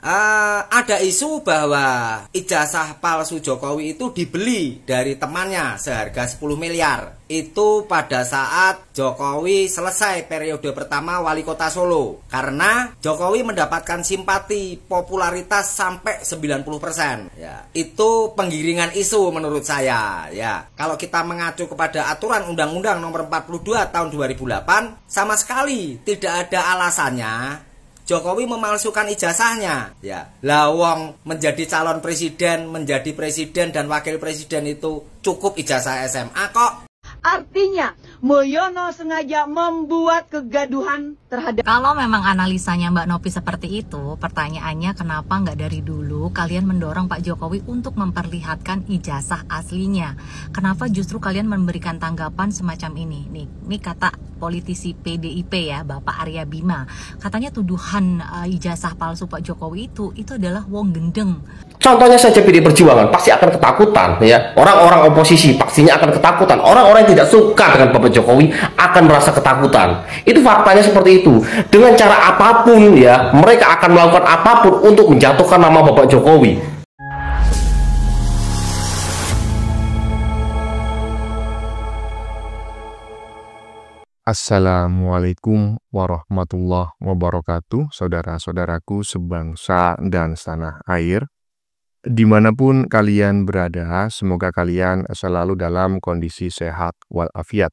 Ada isu bahwa ijazah palsu Jokowi itu dibeli dari temannya seharga 10 miliar. Itu pada saat Jokowi selesai periode pertama wali kota Solo. Karena Jokowi mendapatkan simpati popularitas sampai 90%. Ya, itu penggiringan isu menurut saya. Ya, kalau kita mengacu kepada aturan Undang-Undang Nomor 42 Tahun 2008, sama sekali tidak ada alasannya Jokowi memalsukan ijazahnya. Ya, lawang menjadi calon presiden, menjadi presiden dan wakil presiden itu cukup ijazah SMA kok. Artinya, Mulyono sengaja membuat kegaduhan terhadap... Kalau memang analisanya Mbak Novi seperti itu, pertanyaannya kenapa nggak dari dulu kalian mendorong Pak Jokowi untuk memperlihatkan ijazah aslinya? Kenapa justru kalian memberikan tanggapan semacam ini? Nih kata politisi PDIP ya, Bapak Arya Bima. Katanya tuduhan ijazah palsu Pak Jokowi itu adalah wong gendeng. Contohnya saja PD Perjuangan pasti akan ketakutan ya. Orang-orang oposisi pastinya akan ketakutan. Orang-orang yang tidak suka dengan Bapak Jokowi akan merasa ketakutan. Itu faktanya seperti itu. Dengan cara apapun ya, mereka akan melakukan apapun untuk menjatuhkan nama Bapak Jokowi. Assalamualaikum warahmatullahi wabarakatuh, saudara-saudaraku sebangsa dan setanah air. Dimanapun kalian berada, semoga kalian selalu dalam kondisi sehat walafiat.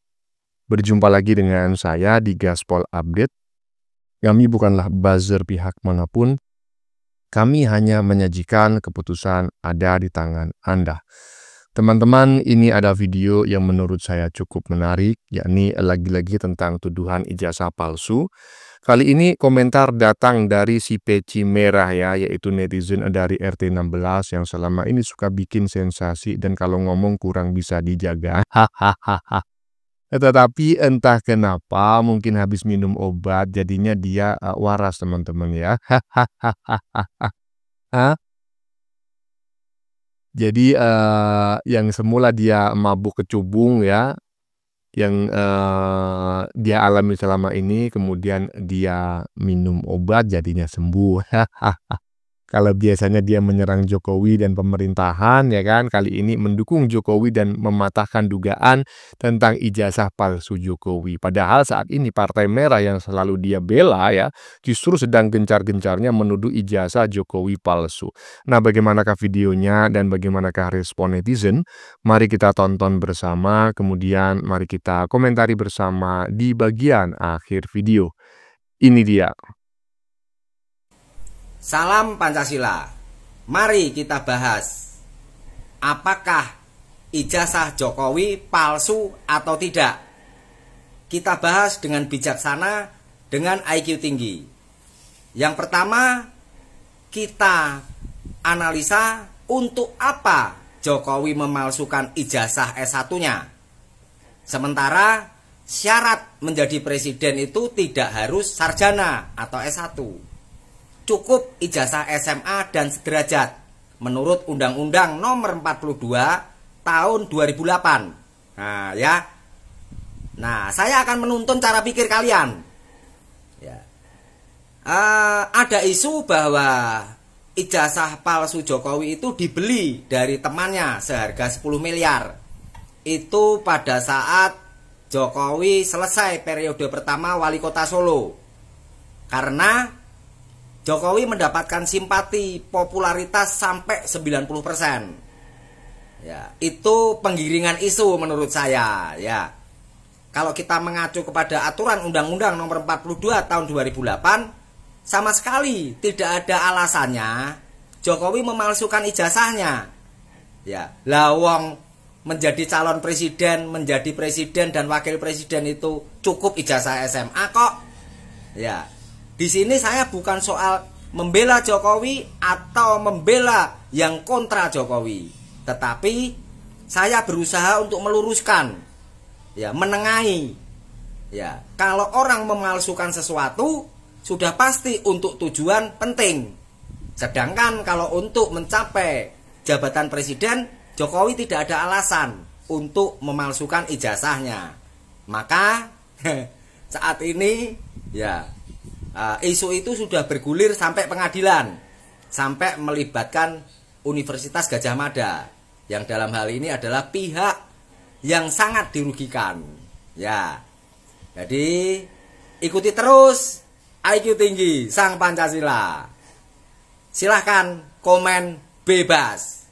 Berjumpa lagi dengan saya di Gaspol Update. Kami bukanlah buzzer pihak manapun. Kami hanya menyajikan keputusan ada di tangan Anda. Teman-teman, ini ada video yang menurut saya cukup menarik, yakni lagi-lagi tentang tuduhan ijazah palsu. Kali ini komentar datang dari si peci merah ya, yaitu netizen dari RT 16 yang selama ini suka bikin sensasi dan kalau ngomong kurang bisa dijaga. Hahaha. Tetapi entah kenapa mungkin habis minum obat jadinya dia waras teman-teman ya. Hahaha. Jadi yang semula dia mabuk kecubung ya, yang dia alami selama ini, kemudian dia minum obat jadinya sembuh. Kalau biasanya dia menyerang Jokowi dan pemerintahan ya kan, kali ini mendukung Jokowi dan mematahkan dugaan tentang ijazah palsu Jokowi. Padahal saat ini Partai Merah yang selalu dia bela ya, justru sedang gencar-gencarnya menuduh ijazah Jokowi palsu. Nah, bagaimanakah videonya dan bagaimanakah respon netizen? Mari kita tonton bersama, kemudian mari kita komentari bersama di bagian akhir video. Ini dia. Salam Pancasila. Mari kita bahas apakah ijazah Jokowi palsu atau tidak. Kita bahas dengan bijaksana, dengan IQ tinggi. Yang pertama, kita analisa untuk apa Jokowi memalsukan ijazah S1-nya. Sementara syarat menjadi presiden itu tidak harus sarjana atau S1. Cukup ijazah SMA dan sederajat menurut Undang-Undang Nomor 42 Tahun 2008. Nah, ya. Nah, saya akan menuntun cara pikir kalian. Ya. Ada isu bahwa ijazah palsu Jokowi itu dibeli dari temannya seharga 10 miliar. Itu pada saat Jokowi selesai periode pertama wali kota Solo. Karena Jokowi mendapatkan simpati popularitas sampai 90%. Ya, itu penggiringan isu menurut saya, ya. Kalau kita mengacu kepada aturan Undang-Undang Nomor 42 Tahun 2008, sama sekali tidak ada alasannya Jokowi memalsukan ijazahnya. Ya, lawang menjadi calon presiden, menjadi presiden dan wakil presiden itu cukup ijazah SMA kok. Ya. Di sini saya bukan soal membela Jokowi atau membela yang kontra Jokowi, tetapi saya berusaha untuk meluruskan, ya, menengahi. Ya, kalau orang memalsukan sesuatu sudah pasti untuk tujuan penting. Sedangkan kalau untuk mencapai jabatan presiden, Jokowi tidak ada alasan untuk memalsukan ijazahnya. Maka saat ini ya, isu itu sudah bergulir sampai pengadilan. sampai melibatkan Universitas Gadjah Mada yang dalam hal ini adalah pihak yang sangat dirugikan. Ya. Jadi ikuti terus IQ tinggi Sang Pancasila. Silahkan komen bebas.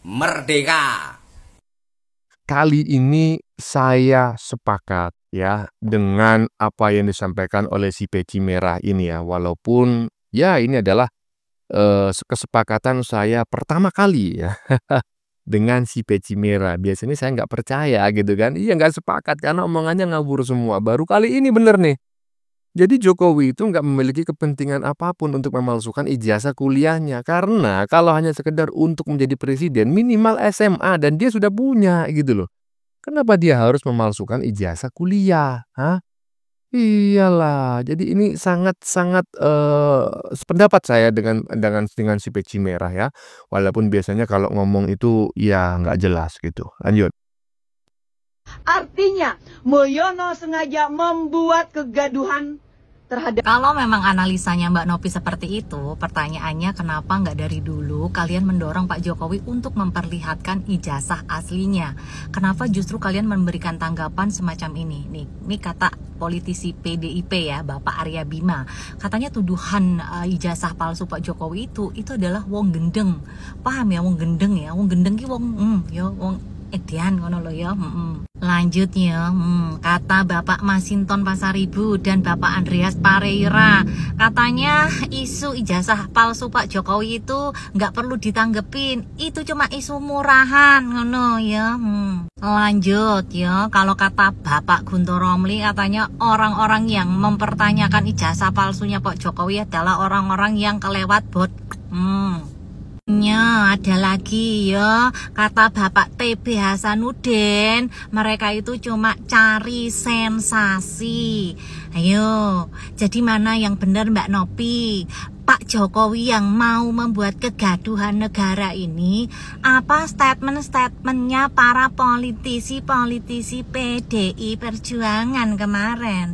Merdeka. Kali ini saya sepakat ya dengan apa yang disampaikan oleh si peci merah ini ya. Walaupun ya ini adalah kesepakatan saya pertama kali ya dengan si peci merah. Biasanya saya nggak percaya gitu kan. Iya nggak sepakat karena omongannya ngawur semua. Baru kali ini bener nih. Jadi Jokowi itu nggak memiliki kepentingan apapun untuk memalsukan ijazah kuliahnya. Karena kalau hanya sekedar untuk menjadi presiden minimal SMA dan dia sudah punya gitu loh. Kenapa dia harus memalsukan ijazah kuliah? Hah? Iyalah. Jadi ini sangat-sangat sependapat saya dengan si peci merah ya. Walaupun biasanya kalau ngomong itu ya nggak jelas gitu. Lanjut. Artinya, Mulyono sengaja membuat kegaduhan terhadap. Kalau memang analisanya Mbak Nopi seperti itu, pertanyaannya kenapa nggak dari dulu kalian mendorong Pak Jokowi untuk memperlihatkan ijazah aslinya? Kenapa justru kalian memberikan tanggapan semacam ini? Nih, ini kata politisi PDIP ya, Bapak Arya Bima. Katanya tuduhan ijazah palsu Pak Jokowi itu adalah wong gendeng. Paham ya wong gendeng ya? Wong gendeng ki wong ya wong edian ngono lho ya. Lanjut ya, kata Bapak Masinton Pasaribu dan Bapak Andreas Pareira, katanya isu ijazah palsu Pak Jokowi itu nggak perlu ditanggepin, itu cuma isu murahan ngono ya. Lanjut ya, kalau kata Bapak Guntur Romli, katanya orang-orang yang mempertanyakan ijazah palsunya Pak Jokowi adalah orang-orang yang kelewat bot. Ya, ada lagi ya, kata Bapak TB Hasanuddin, mereka itu cuma cari sensasi. Ayo, jadi mana yang benar Mbak Nopi? Pak Jokowi yang mau membuat kegaduhan negara ini, apa statement-statementnya para politisi-politisi PDI Perjuangan kemarin?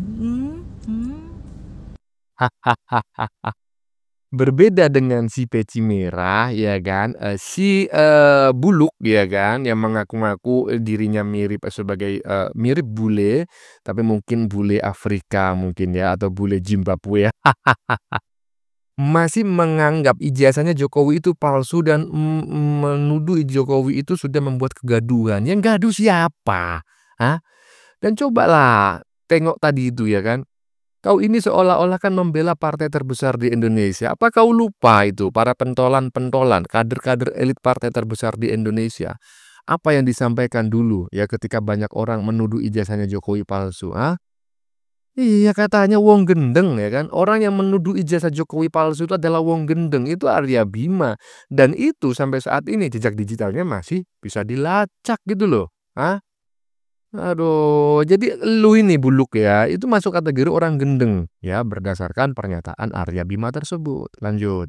Berbeda dengan si peci merah ya kan, si Buluk ya kan yang mengaku-ngaku dirinya mirip sebagai mirip bule, tapi mungkin bule Afrika mungkin ya atau bule Zimbabwe ya. Masih menganggap ijazahnya Jokowi itu palsu dan menuduh Jokowi itu sudah membuat kegaduhan. Yang gaduh siapa? Hah? Dan cobalah tengok tadi itu ya kan. Kau ini seolah-olah kan membela partai terbesar di Indonesia. Apa kau lupa itu para pentolan-pentolan, kader-kader elit partai terbesar di Indonesia? Apa yang disampaikan dulu ya ketika banyak orang menuduh ijazahnya Jokowi palsu? Iya katanya wong gendeng ya kan. Orang yang menuduh ijazah Jokowi palsu itu adalah wong gendeng. Itu Arya Bima. Dan itu sampai saat ini jejak digitalnya masih bisa dilacak gitu loh. Aduh, jadi lu ini Buluk ya, itu masuk kategori orang gendeng ya berdasarkan pernyataan Arya Bima tersebut. Lanjut.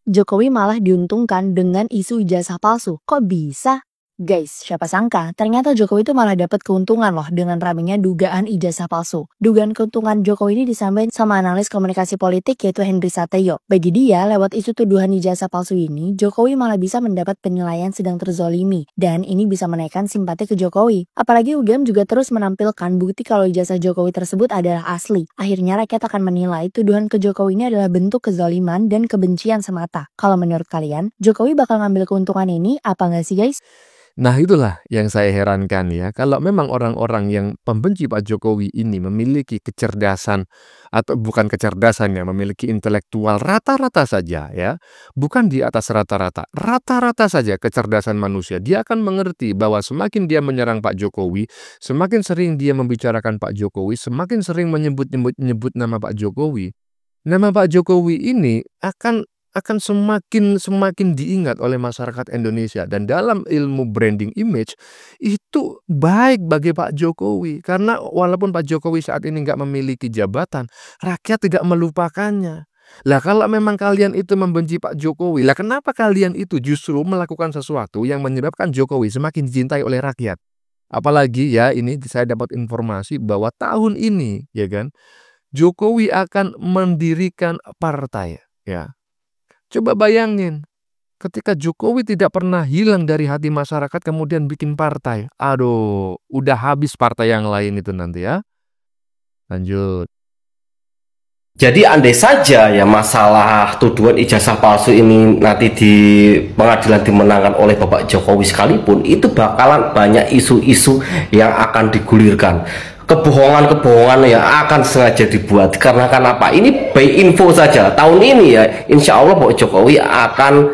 Jokowi malah diuntungkan dengan isu ijazah palsu. Kok bisa? Guys, siapa sangka ternyata Jokowi itu malah dapat keuntungan loh dengan ramenya dugaan ijazah palsu. Dugaan keuntungan Jokowi ini disampaikan sama analis komunikasi politik yaitu Henry Satrio. Bagi dia, lewat isu tuduhan ijazah palsu ini, Jokowi malah bisa mendapat penilaian sedang terzolimi. Dan ini bisa menaikkan simpati ke Jokowi. Apalagi UGM juga terus menampilkan bukti kalau ijazah Jokowi tersebut adalah asli. Akhirnya rakyat akan menilai tuduhan ke Jokowi ini adalah bentuk kezoliman dan kebencian semata. Kalau menurut kalian, Jokowi bakal ngambil keuntungan ini apa nggak sih guys? Nah itulah yang saya herankan ya. Kalau memang orang-orang yang pembenci Pak Jokowi ini memiliki kecerdasan atau bukan kecerdasan ya, memiliki intelektual rata-rata saja ya. Bukan di atas rata-rata. Rata-rata saja kecerdasan manusia. Dia akan mengerti bahwa semakin dia menyerang Pak Jokowi, semakin sering dia membicarakan Pak Jokowi, semakin sering menyebut nama Pak Jokowi. Nama Pak Jokowi ini akan semakin diingat oleh masyarakat Indonesia. Dan dalam ilmu branding image itu baik bagi Pak Jokowi. Karena walaupun Pak Jokowi saat ini nggak memiliki jabatan, rakyat tidak melupakannya. Lah kalau memang kalian itu membenci Pak Jokowi, lah kenapa kalian itu justru melakukan sesuatu yang menyebabkan Jokowi semakin dicintai oleh rakyat? Apalagi ya ini saya dapat informasi bahwa tahun ini ya kan Jokowi akan mendirikan partai ya. Coba bayangin, ketika Jokowi tidak pernah hilang dari hati masyarakat kemudian bikin partai. Aduh, udah habis partai yang lain itu nanti ya. Lanjut. Jadi andai saja ya masalah tuduhan ijazah palsu ini nanti di pengadilan dimenangkan oleh Bapak Jokowi sekalipun, itu bakalan banyak isu-isu yang akan digulirkan. Kebohongan-kebohongan yang akan sengaja dibuat. Karena kenapa? Ini by info saja. Tahun ini ya, insya Allah Bapak Jokowi akan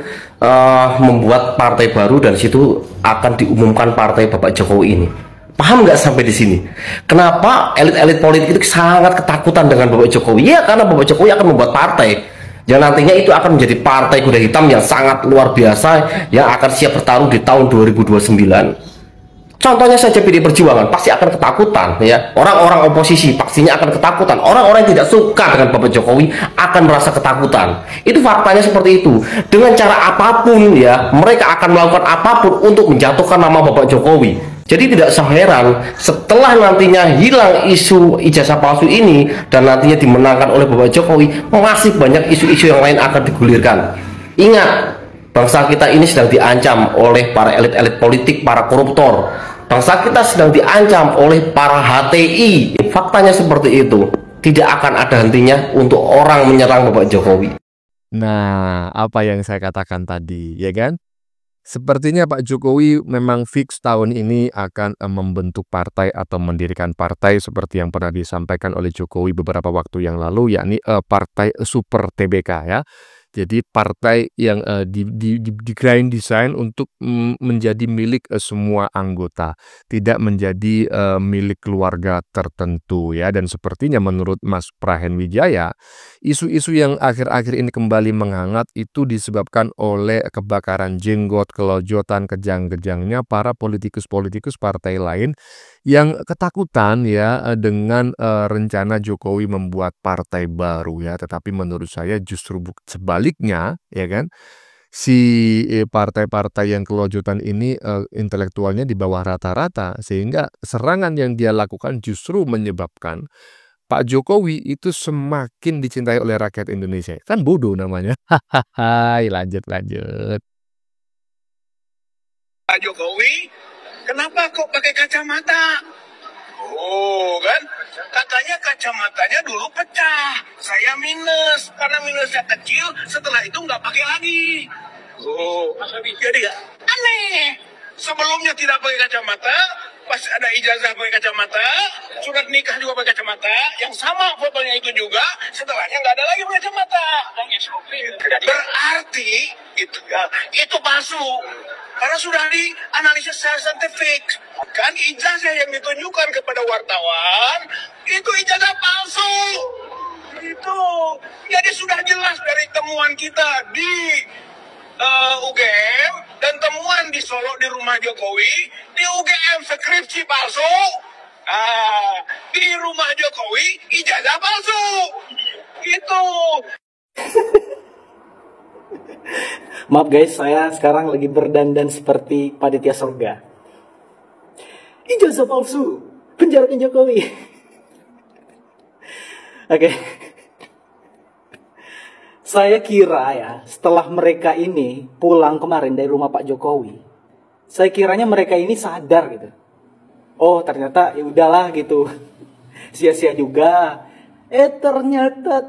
membuat partai baru dan situ akan diumumkan partai Bapak Jokowi ini. Paham nggak sampai di sini? Kenapa elit-elit politik itu sangat ketakutan dengan Bapak Jokowi? Ya karena Bapak Jokowi akan membuat partai yang nantinya itu akan menjadi partai kuda hitam yang sangat luar biasa yang akan siap bertarung di tahun 2029. Contohnya saja PD Perjuangan pasti akan ketakutan ya. Orang-orang oposisi pastinya akan ketakutan. Orang-orang yang tidak suka dengan Bapak Jokowi akan merasa ketakutan. Itu faktanya seperti itu. Dengan cara apapun ya, mereka akan melakukan apapun untuk menjatuhkan nama Bapak Jokowi. Jadi tidak seheran setelah nantinya hilang isu ijazah palsu ini dan nantinya dimenangkan oleh Bapak Jokowi, masih banyak isu-isu yang lain akan digulirkan. Ingat, bangsa kita ini sedang diancam oleh para elit-elit politik, para koruptor. Bangsa kita sedang diancam oleh para HTI. Faktanya seperti itu. Tidak akan ada hentinya untuk orang menyerang Bapak Jokowi. Nah, apa yang saya katakan tadi, ya kan? Sepertinya Pak Jokowi memang fix tahun ini akan membentuk partai atau mendirikan partai seperti yang pernah disampaikan oleh Jokowi beberapa waktu yang lalu, yakni Partai Super TBK ya. Jadi partai yang di grand design untuk menjadi milik semua anggota, tidak menjadi milik keluarga tertentu ya. Dan sepertinya menurut Mas Prahen Wijaya, isu-isu yang akhir-akhir ini kembali menghangat itu disebabkan oleh kebakaran jenggot, kelojotan, kejang-kejangnya para politikus-politikus partai lain yang ketakutan ya dengan rencana Jokowi membuat partai baru ya. Tetapi menurut saya justru sebaliknya ya kan, si partai-partai yang kelojotan ini intelektualnya di bawah rata-rata, sehingga serangan yang dia lakukan justru menyebabkan Pak Jokowi itu semakin dicintai oleh rakyat Indonesia. Kan bodoh namanya. Hahaha, lanjut. Pak Jokowi, kenapa kok pakai kacamata? Oh kan, katanya kacamatanya dulu pecah, saya minus, karena minusnya kecil, setelah itu nggak pakai lagi. Oh, jadi ya aneh. Sebelumnya tidak pakai kacamata, pas ada ijazah pakai kacamata, surat nikah juga pakai kacamata, yang sama fotonya itu juga, setelahnya nggak ada lagi pakai kacamata. Berarti itu palsu. Karena sudah dianalisis secara saintifik. Kan ijazah yang ditunjukkan kepada wartawan, itu ijazah palsu. Itu. Jadi sudah jelas dari temuan kita di UGM dan temuan di Solo di rumah Jokowi, di UGM skripsi palsu, di rumah Jokowi ijazah palsu. Gitu. Maaf guys, saya sekarang lagi berdandan seperti panitia surga. Ijazah palsu, penjarakan Jokowi. Oke. Saya kira ya, setelah mereka ini pulang kemarin dari rumah Pak Jokowi, saya kiranya mereka ini sadar gitu. Oh, ternyata ya udahlah gitu. Sia-sia juga. Ternyata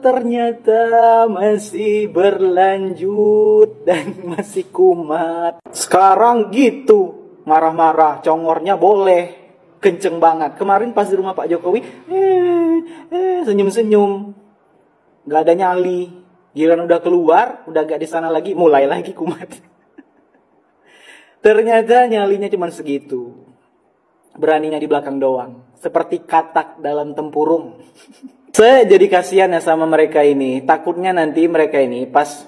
masih berlanjut dan masih kumat. Sekarang gitu, marah-marah, congornya boleh, kenceng banget. Kemarin pas di rumah Pak Jokowi, senyum-senyum, nggak ada nyali. Giliran udah keluar, udah gak di sana lagi, mulai lagi kumat. Ternyata nyalinya cuma segitu. Beraninya di belakang doang, seperti katak dalam tempurung. Saya jadi kasihan ya sama mereka ini. Takutnya nanti mereka ini pas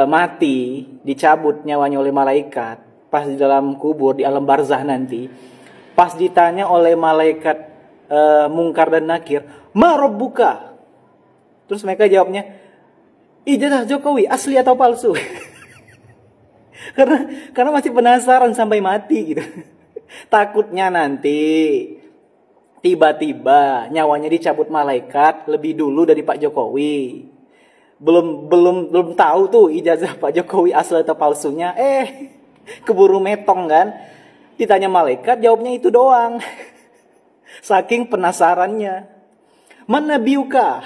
mati, dicabut nyawanya oleh malaikat, pas di dalam kubur, di alam barzah nanti, pas ditanya oleh malaikat Mungkar dan Nakir, "Ma rabbuka?" Terus mereka jawabnya, "Ijazah Jokowi asli atau palsu?" karena masih penasaran sampai mati gitu. Takutnya nanti tiba-tiba nyawanya dicabut malaikat lebih dulu dari Pak Jokowi. belum tahu tuh ijazah Pak Jokowi asli atau palsunya. Keburu metong kan. Ditanya malaikat, jawabnya itu doang. Saking penasarannya. Mana biuka?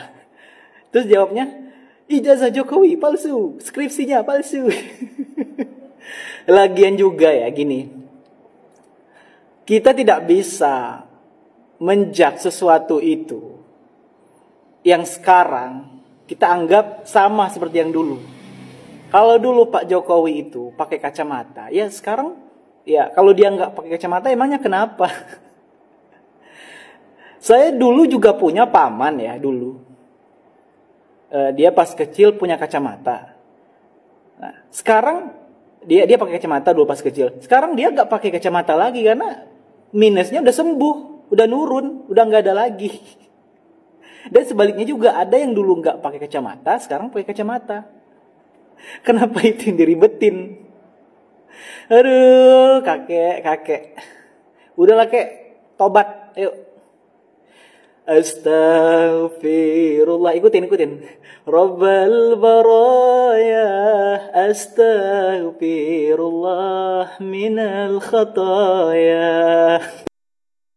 Terus jawabnya, ijazah Jokowi palsu, skripsinya palsu. Lagian juga ya gini. Kita tidak bisa menjudge sesuatu itu yang sekarang kita anggap sama seperti yang dulu. Kalau dulu Pak Jokowi itu pakai kacamata, ya sekarang ya kalau dia nggak pakai kacamata emangnya kenapa? Saya dulu juga punya paman ya dulu. Dia pas kecil punya kacamata. Nah, sekarang dia pakai kacamata dulu pas kecil. Sekarang dia nggak pakai kacamata lagi karena minusnya udah sembuh, udah nurun, udah nggak ada lagi. Dan sebaliknya juga ada yang dulu nggak pakai kacamata, sekarang pakai kacamata. Kenapa itu yang diribetin? Aduh, kakek. Udahlah kek, tobat, ayo. Astaghfirullah, ikutin. Rabbal baraya, astaghfirullah minal khataya.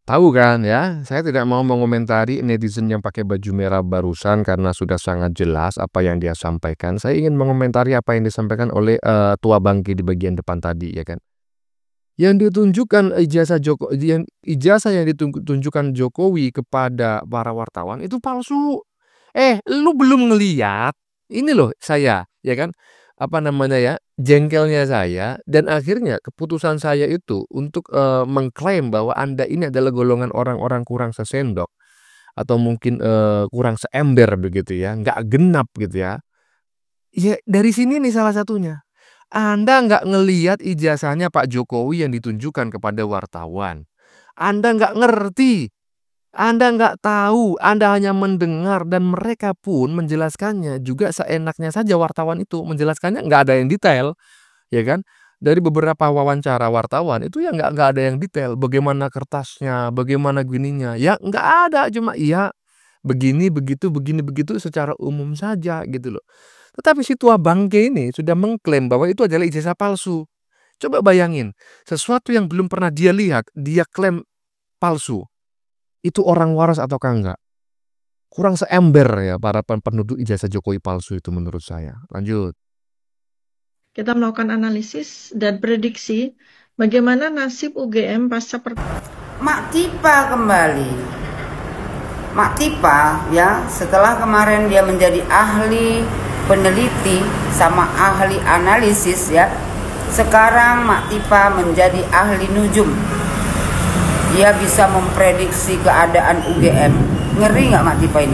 Tahu kan ya, saya tidak mau mengomentari netizen yang pakai baju merah barusan karena sudah sangat jelas apa yang dia sampaikan. Saya ingin mengomentari apa yang disampaikan oleh tua bangki di bagian depan tadi ya kan. Yang ditunjukkan ijazah yang ditunjukkan Jokowi kepada para wartawan itu palsu. Lu belum ngeliat. Ini loh saya, ya kan? Jengkelnya saya dan akhirnya keputusan saya itu untuk mengklaim bahwa Anda ini adalah golongan orang-orang kurang sesendok atau mungkin kurang seember begitu ya, nggak genap gitu ya. Ya dari sini nih salah satunya. Anda nggak ngelihat ijazahnya Pak Jokowi yang ditunjukkan kepada wartawan. Anda nggak ngerti. Anda nggak tahu. Anda hanya mendengar dan mereka pun menjelaskannya juga seenaknya saja wartawan itu. Menjelaskannya nggak ada yang detail. Ya kan? Dari beberapa wawancara wartawan itu ya nggak ada yang detail. Bagaimana kertasnya, bagaimana gininya. Ya nggak ada. Cuma iya begini, begitu secara umum saja gitu loh. Tetapi si tua bangke ini sudah mengklaim bahwa itu adalah ijazah palsu. Coba bayangin, sesuatu yang belum pernah dia lihat, dia klaim palsu. Itu orang waras ataukah enggak? Kurang seember ya para penduduk ijazah Jokowi palsu itu menurut saya. Lanjut. Kita melakukan analisis dan prediksi bagaimana nasib UGM pasca Mak Tipa kembali. Mak Tipa ya, setelah kemarin dia menjadi ahli peneliti sama ahli analisis ya. Sekarang Mak Tipa menjadi ahli nujum. Dia bisa memprediksi keadaan UGM. Ngeri nggak Mak Tipa ini?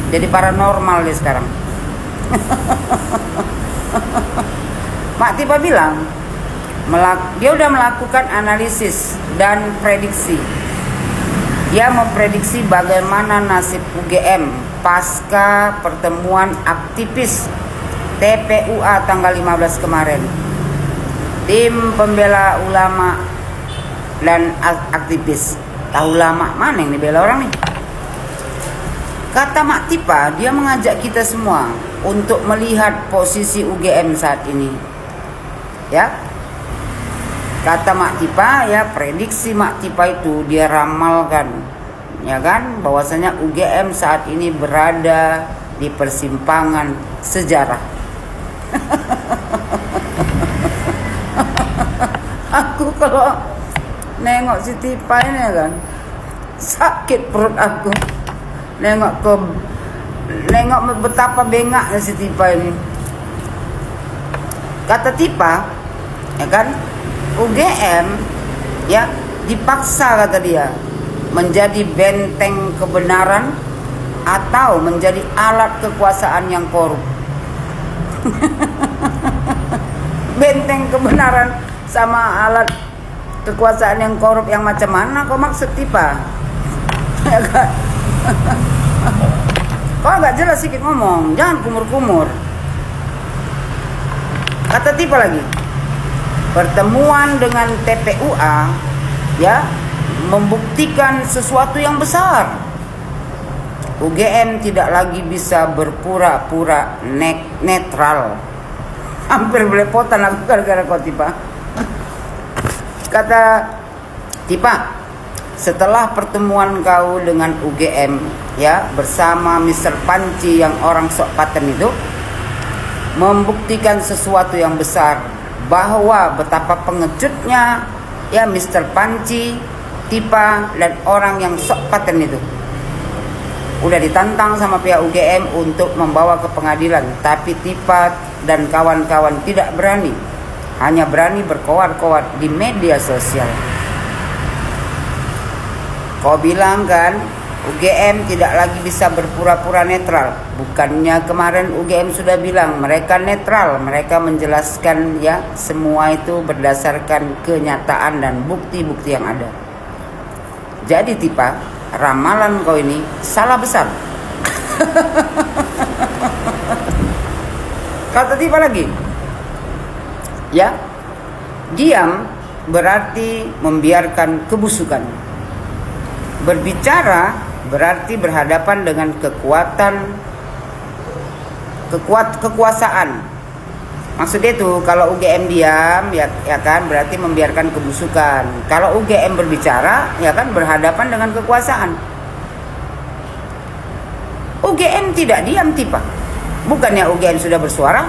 Jadi paranormal dia sekarang. Mak Tipa bilang dia udah melakukan analisis dan prediksi. Dia memprediksi bagaimana nasib UGM pasca pertemuan aktivis TPUA tanggal 15 kemarin. Tim pembela ulama dan aktivis. Tahu ulama mana yang dibela orang nih? Kata Mak Tipa, dia mengajak kita semua untuk melihat posisi UGM saat ini. Ya. Kata Mak Tipa ya, prediksi Mak Tipa itu dia ramalkan. Ya kan, bahwasanya UGM saat ini berada di persimpangan sejarah. Aku kalau nengok si Tipa ini kan sakit perut aku. Nengok betapa bengaknya si Tipa ini. Kata Tipa, ya kan, UGM ya dipaksa kata dia menjadi benteng kebenaran atau menjadi alat kekuasaan yang korup. Benteng kebenaran sama alat kekuasaan yang korup yang macam mana kau maksud Tipa? Ya kan? Kau agak jelas sedikit ngomong, jangan kumur-kumur. Kata Tipa lagi, pertemuan dengan TPUA ya membuktikan sesuatu yang besar. UGM tidak lagi bisa berpura-pura netral. Hampir belepotan aku gara-gara kau Tipa. Kata Tipa, setelah pertemuan kau dengan UGM ya bersama Mr. Panci yang orang sok paten itu membuktikan sesuatu yang besar, bahwa betapa pengejutnya ya Mr. Panci, Tipa dan orang yang sok paten itu. Udah ditantang sama pihak UGM untuk membawa ke pengadilan, tapi Tipa dan kawan-kawan tidak berani, hanya berani berkoar-koar di media sosial. Kau bilang kan UGM tidak lagi bisa berpura-pura netral. Bukannya kemarin UGM sudah bilang mereka netral, mereka menjelaskan ya semua itu berdasarkan kenyataan dan bukti-bukti yang ada. Jadi Tipa, ramalan kau ini salah besar. Kata Tipa lagi, ya, diam berarti membiarkan kebusukan. Berbicara berarti berhadapan dengan kekuasaan. Maksudnya itu kalau UGM diam ya kan berarti membiarkan kebusukan. Kalau UGM berbicara ya kan berhadapan dengan kekuasaan. UGM tidak diam Tipa. Bukannya UGM sudah bersuara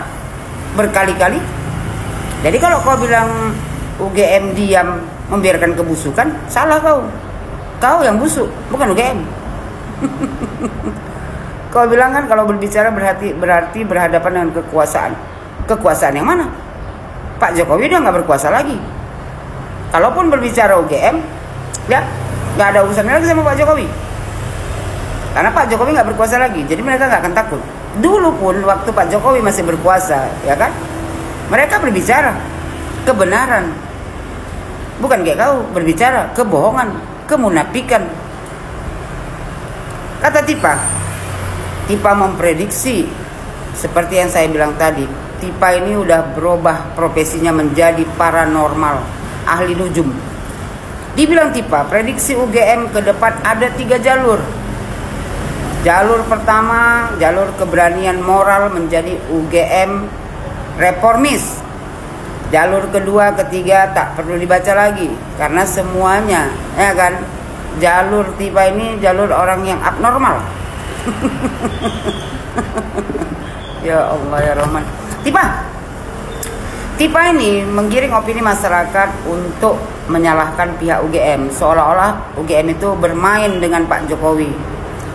berkali-kali. Jadi kalau kau bilang UGM diam membiarkan kebusukan, salah kau. Kau yang busuk, bukan UGM. Kau bilang kan kalau berbicara berarti berhadapan dengan kekuasaan. Kekuasaan yang mana? Pak Jokowi udah nggak berkuasa lagi. Kalaupun berbicara UGM, ya nggak ada urusannya lagi sama Pak Jokowi. Karena Pak Jokowi nggak berkuasa lagi, jadi mereka nggak akan takut. Dulu pun waktu Pak Jokowi masih berkuasa, ya kan? Mereka berbicara kebenaran, bukan kayak kau berbicara kebohongan, kemunafikan. Kata Tipa memprediksi seperti yang saya bilang tadi. Tipa ini udah berubah profesinya menjadi paranormal, ahli nujum. Dibilang Tipa, prediksi UGM ke depan ada 3 jalur. Jalur pertama, jalur keberanian moral menjadi UGM reformis. Jalur kedua, ketiga tak perlu dibaca lagi karena semuanya, ya kan? Jalur Tipa ini jalur orang yang abnormal. Ya Allah ya Rahman. Tipa ini menggiring opini masyarakat untuk menyalahkan pihak UGM, seolah-olah UGM itu bermain dengan Pak Jokowi,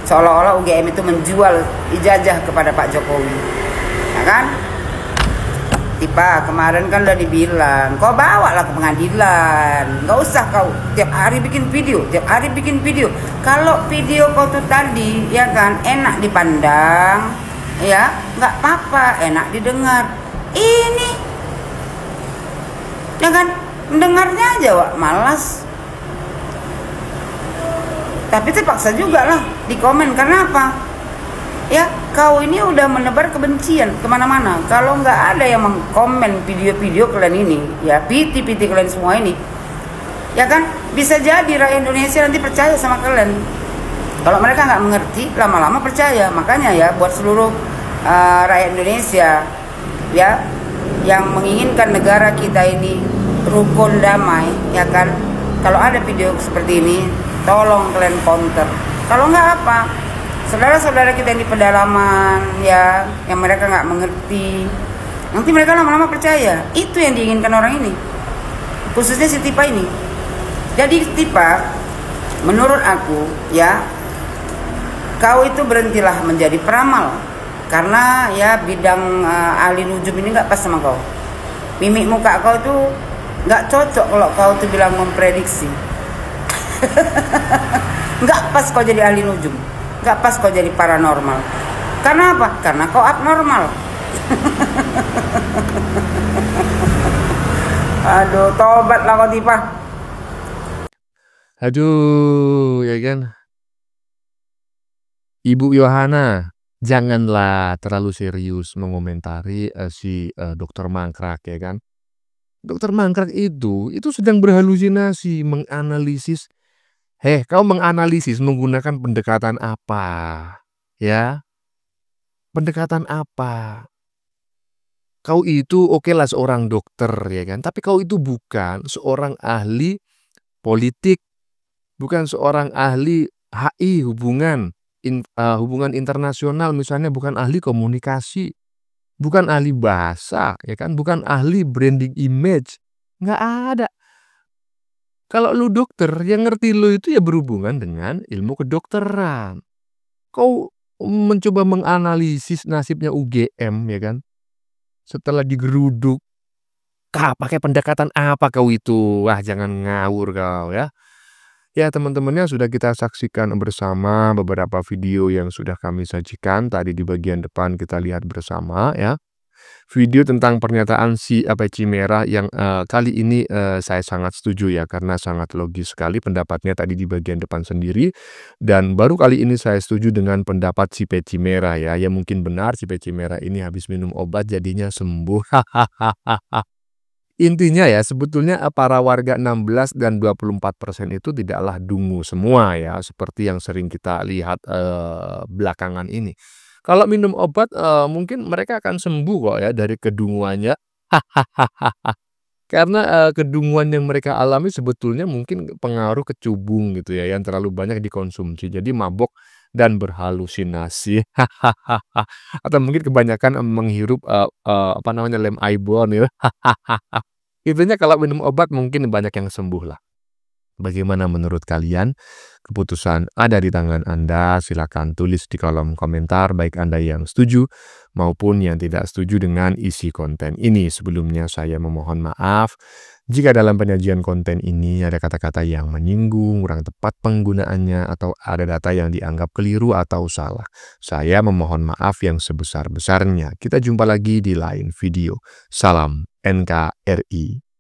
seolah-olah UGM itu menjual ijazah kepada Pak Jokowi, ya kan? Tipa kemarin kan udah dibilang, kau bawalah ke pengadilan, nggak usah kau tiap hari bikin video. Kalau video kau tuh tadi, ya kan, enak dipandang, ya nggak apa-apa, enak didengar. Ini ya kan mendengarnya aja Wak, malas. Tapi terpaksa juga lah di komen. Karena apa? Ya kau ini udah menebar kebencian kemana-mana. Kalau nggak ada yang mengkomen video-video kalian ini, ya PT kalian semua ini, ya kan bisa jadi rakyat Indonesia nanti percaya sama kalian. Kalau mereka nggak mengerti, lama-lama percaya. Makanya ya buat seluruh rakyat Indonesia ya yang menginginkan negara kita ini rukun damai, ya kan, kalau ada video seperti ini tolong kalian counter. Kalau nggak apa, saudara-saudara kita di pedalaman ya yang mereka nggak mengerti, nanti mereka lama-lama percaya. Itu yang diinginkan orang ini, khususnya si Tipa ini. Jadi Tipa, menurut aku ya, kau itu berhentilah menjadi peramal. Karena ya bidang ahli nujum ini nggak pas sama kau. Mimik muka kau itu nggak cocok kalau kau tuh bilang memprediksi. Nggak pas kau jadi ahli nujum, nggak pas kau jadi paranormal. Karena apa? Karena kau abnormal. Aduh, tobatlah kau Tipa. Aduh, ya kan? Ibu Yohana, janganlah terlalu serius mengomentari si Dokter Mangkrak, ya kan? Dokter Mangkrak itu sedang berhalusinasi, menganalisis. Kau menganalisis menggunakan pendekatan apa? Ya, pendekatan apa? Kau itu okelah seorang dokter ya kan, tapi kau itu bukan seorang ahli politik, bukan seorang ahli HI hubungan internasional misalnya, bukan ahli komunikasi, bukan ahli bahasa ya kan, bukan ahli branding image. Nggak ada. Kalau lu dokter, yang ngerti lu itu ya berhubungan dengan ilmu kedokteran. Kau mencoba menganalisis nasibnya UGM ya kan, setelah digeruduk, pakai pendekatan apa kau itu? Wah, jangan ngawur kau ya. Ya, teman-temannya sudah kita saksikan bersama beberapa video yang sudah kami sajikan. Tadi di bagian depan kita lihat bersama ya. Video tentang pernyataan si peci merah yang kali ini saya sangat setuju ya, karena sangat logis sekali pendapatnya tadi di bagian depan sendiri. Dan baru kali ini saya setuju dengan pendapat si peci merah ya. Ya mungkin benar si peci merah ini habis minum obat jadinya sembuh. Intinya ya, sebetulnya para warga 16 dan 24% itu tidaklah dungu semua ya, seperti yang sering kita lihat belakangan ini. Kalau minum obat mungkin mereka akan sembuh kok ya dari kedunguannya. Karena kedunguan yang mereka alami sebetulnya mungkin pengaruh kecubung gitu ya, yang terlalu banyak dikonsumsi. Jadi mabok dan berhalusinasi. Atau mungkin kebanyakan menghirup lem Aibon ya. Intinya kalau minum obat mungkin banyak yang sembuh lah. Bagaimana menurut kalian? Keputusan ada di tangan Anda. Silakan tulis di kolom komentar, baik Anda yang setuju maupun yang tidak setuju dengan isi konten ini. Sebelumnya saya memohon maaf jika dalam penyajian konten ini ada kata-kata yang menyinggung, kurang tepat penggunaannya, atau ada data yang dianggap keliru atau salah. Saya memohon maaf yang sebesar-besarnya. Kita jumpa lagi di lain video. Salam NKRI.